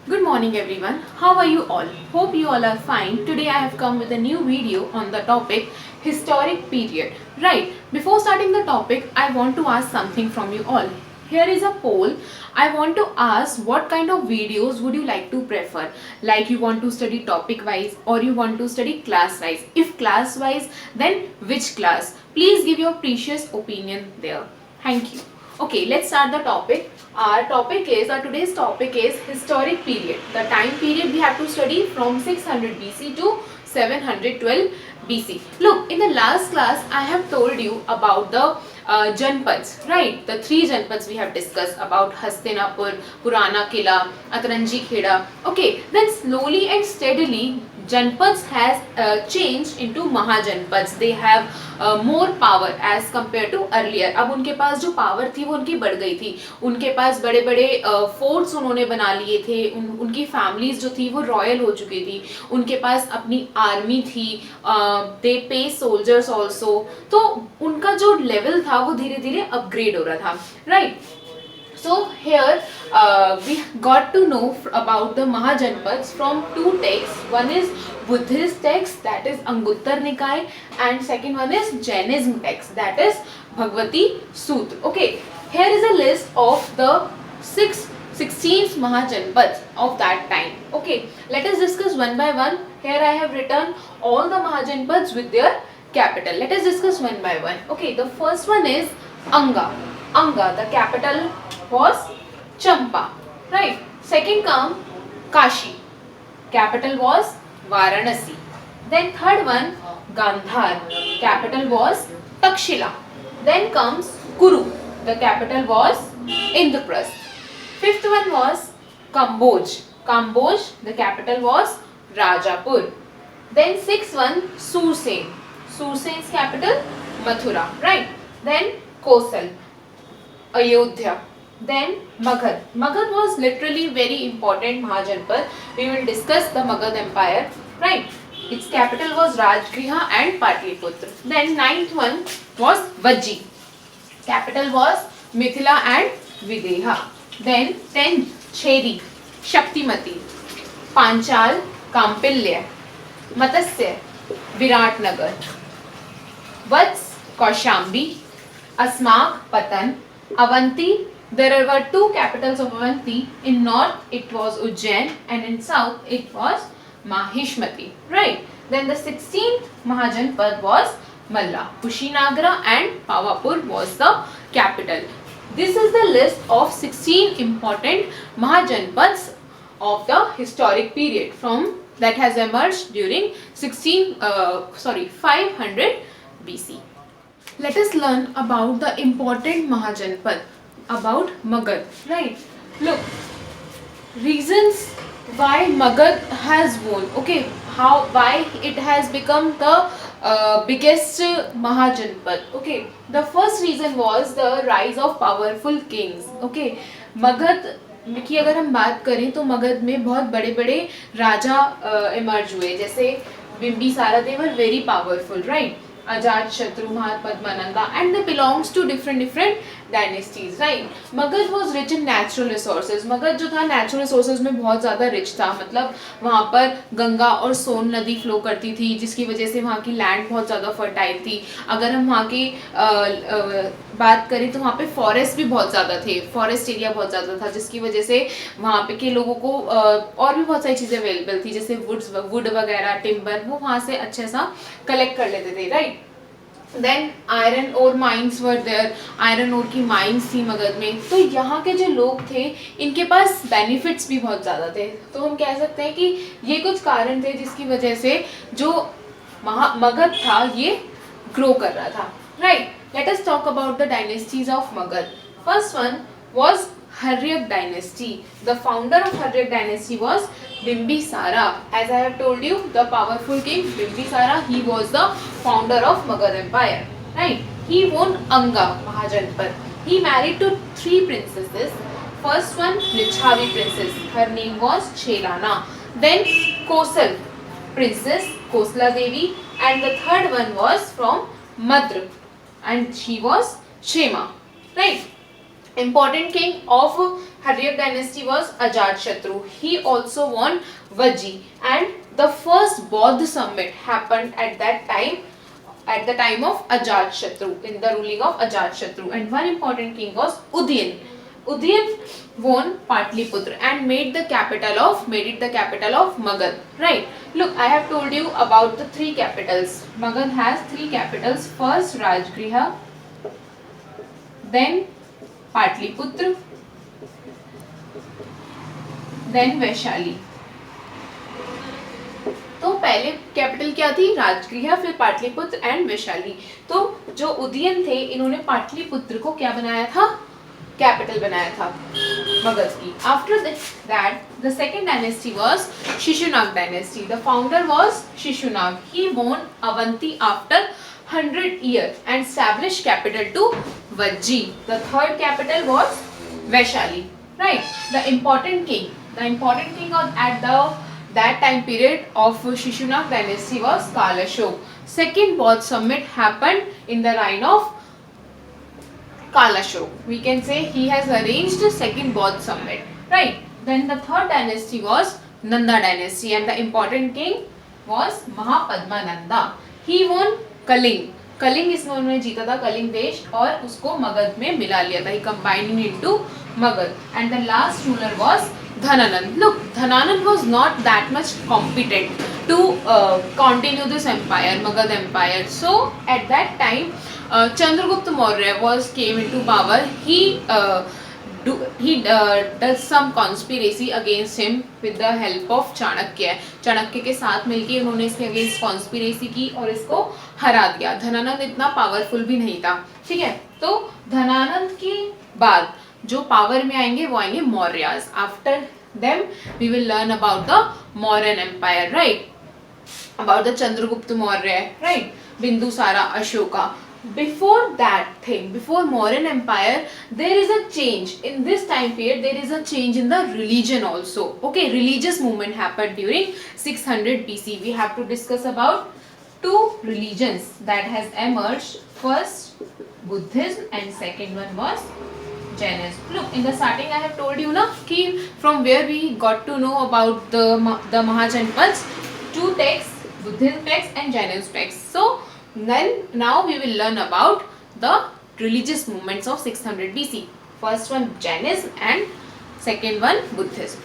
Good morning everyone. How are you all? Hope you all are fine. Today I have come with a new video on the topic historic period. Right, before starting the topic, I want to ask something from you all. Here is a poll. I want to ask what kind of videos would you like to prefer? Like you want to study topic wise or you want to study class wise? If class wise, then which class? Please give your precious opinion there. Thank you. Okay, let's start the topic. Our today's topic is historic period. The time period we have to study from 600 BC to 712 BC. Look, in the last class I have told you about the Janpads, right? The three Janpads we have discussed about Hastinapur, Purana Kila, Atranji Kheda. Okay, then slowly and steadily Janpads has changed into Mahajanpads. They have more power as compared to earlier. अब उनके पास जो power थी वो उनकी बढ़ गई थी. उनके पास बड़े बड़े फोर्ट्स उन्होंने बना लिए थे. उनकी फैमिलीज जो थी वो रॉयल हो चुकी थी. उनके पास अपनी आर्मी थी. दे पे सोल्जर्स ऑल्सो. तो उनका जो लेवल था वो धीरे धीरे अपग्रेड हो रहा था. Right. So here we got to know about the Mahajanpads from two texts. One is Buddhist text, that is Anguttar Nikaya, and second one is Jainism text, that is Bhagavati Sutra. Okay, here is a list of the 16 Mahajanpads of that time. Okay, let us discuss one by one. Here I have written all the Mahajanpads with their capital. Let us discuss one by one. Okay, the first one is Anga. Anga, the capital was Champa, right? Second come Kashi, capital was Varanasi. Then third one Gandhar, capital was Takshila. Then comes Kuru, the capital was Indraprasth. Fifth one was Kamboj. Kamboj, the capital was Rajapur. Then sixth one Sursen. Sursen's capital Mathura, right? Then Kosal, Ayodhya. Then Magad. Magad was literally very important Mahajanpad. We will discuss the Magad Empire, right? Its capital was Rajgriha and Patliputra. Then ninth one was Vajji. Capital was Mithila and Videha. Then 10 Cheri, Shaktimati, Panchal, Kampilya, Matsya, Viratnagar, Vats, Kaushambi, Asmak, Patan, Avanti. There were two capitals of Avanti. In north it was Ujjain and in south it was Mahishmati. Right. Then the 16th Mahajanpad was Malla. Kushinagra and Pavapur was the capital. This is the list of 16 important Mahajanpads of the historic period from that has emerged during 500 BC. Let us learn about the important Mahajanpad, about Magad, right? Look, reasons why Magad has won. Okay, why it has become the biggest Mahajanpad. Okay, the first reason was the rise of powerful kings. Okay, Magad की अगर हम बात करें तो मगध में बहुत बड़े बड़े राजा इमर्ज हुए. जैसे बिंबिसारा, they were very powerful, right? Ajat Shatru, Padmananda, and they belongs to different dynasties, right? Magad was rich in natural resources. Magad जो था natural resources में बहुत ज़्यादा rich था. मतलब वहाँ पर गंगा और सोन नदी flow करती थी, जिसकी वजह से वहाँ की land बहुत ज़्यादा fertile थी. अगर हम वहाँ की बात करें तो वहाँ पे forest भी बहुत ज़्यादा थे. Forest area बहुत ज़्यादा था, जिसकी वजह से वहाँ पे के लोगों को और भी बहुत सारी चीज़ें available थी, जैसे wood वगैरह, timber, वो वहाँ से अच्छे सा collect कर लेते थे, right? Then iron ore mines were there. Iron ore की mines थी मगध में. तो यहाँ के जो लोग थे इनके पास benefits भी बहुत ज़्यादा थे. तो हम कह सकते हैं कि ये कुछ कारण थे जिसकी वजह से जो मगध था ये grow कर रहा था. Right? Let us talk about the dynasties of Magad. First one was Haryak dynasty. The founder of Haryak dynasty was Bimbisara. As I have told you, the powerful king Bimbisara, he was the founder of Magad Empire. Right? He won Anga Mahajanpad. He married to 3 princesses. First one, Lichavi princess. Her name was Chelana. Then Kosal princess, Kosla Devi. And the third one was from Madra. And she was Shema. Right? Important king of Haryak dynasty was Ajatashatru. He also won Vajji, and the first Bauddha summit happened at that time, at the time of Ajatashatru, in the ruling of Ajatashatru. And one important king was Udayan. Udayan won Patliputra and made it the capital of Magad. Right. Look, I have told you about the three capitals. Magad has three capitals. First Rajgriha, then Patliputra, then Vaishali. तो पहले capital क्या थी? राजगृह, फिर Pataliputra and Vaishali. तो जो उदयन थे, इन्होंने पाटलिपुत्र को क्या बनाया था? कैपिटल बनाया था मगध की. After that the second dynasty was Shishunaga dynasty. The founder was Shishunaga. He won Avanti after 100 years and established capital to Vajji. The third capital was Vaishali. Right. The important king at that time period of Shishunag dynasty was Kalashok. Second Bauddha summit happened in the reign of Kalashok. We can say he has arranged the second Bauddha summit. Right. Then the third dynasty was Nanda dynasty, and the important king was Mahapadmananda. He won Kalinga. Kalinga इसमें उन्होंने जीता था, कलिंग देश, और उसको मगध में मिला लिया था. He combined into Magadh. And the last ruler was Dhanananda. Look, Dhanananda was not that much competent to continue this empire, Magadh empire. So at that time Chandragupta Maurya came into power. He does some conspiracy against him with the help of Chanakya. Chanakya के साथ मिलके उन्होंने इसके against conspiracy की और इसको हरा दिया. धनानंद इतना पावरफुल भी नहीं था. ठीक है. तो धनानंद के बाद जो पावर में आएंगे वो आएंगे Mauryas. After them we will learn about the Mauryan empire. Right. About the Chandragupta Maurya. Right. Bindusara, Ashoka. Before that thing, before Mauryan Empire, there is a change. In this time period, there is a change in the religion also. Okay, religious movement happened during 600 BC. We have to discuss about two religions that has emerged. First, Buddhism, and second one was Jainism. Look, in the starting I have told you na ki from where we got to know about the Mahajanpads. Two texts, Buddhism text and Jainism text. So then now we will learn about the religious movements of 600 BC. First one Jainism and second one Buddhism.